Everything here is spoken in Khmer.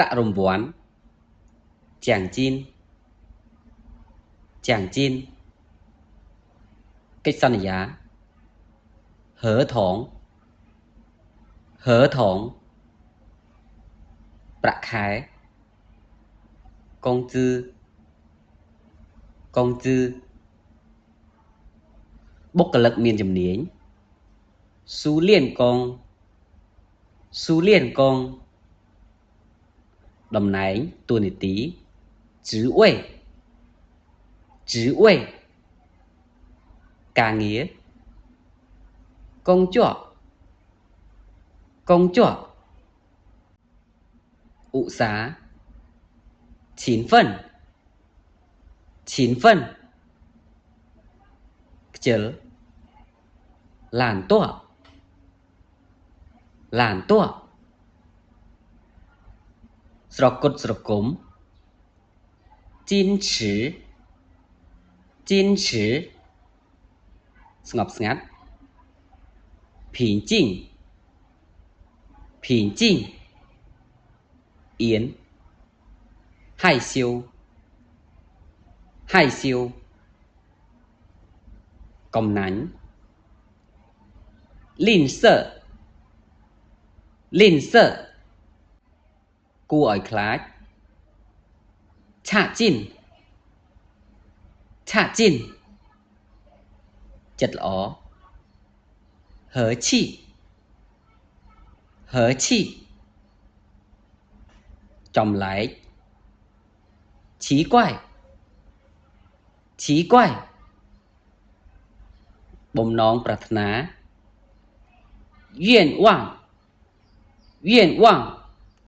ប្រាក់រង្វាន់奖金奖金កិច្ចសន្យា合同合同ប្រាក់ខែ工资工资បុគ្គលិកមានជំនាញស៊ូលៀនកងស៊ូលៀនកងតំណែងតួនាទី职位职位ការងារកងជាប់កងជាប់ឧស្សាហ៍勤奋勤奋ខ្ជិលឡានទ័ពឡានទ័ពស្រគត់ស្រគំ矜持矜持ស្ងប់ស្ងាត់平静平静អៀន害羞害羞កំណាញ់吝啬吝啬គួរឲ្យខ្លាចឆាកជិនឆាកជិនចិត្តល្អ和气和气ចំឡែក奇怪奇怪បំណងប្រាថ្នា願望願望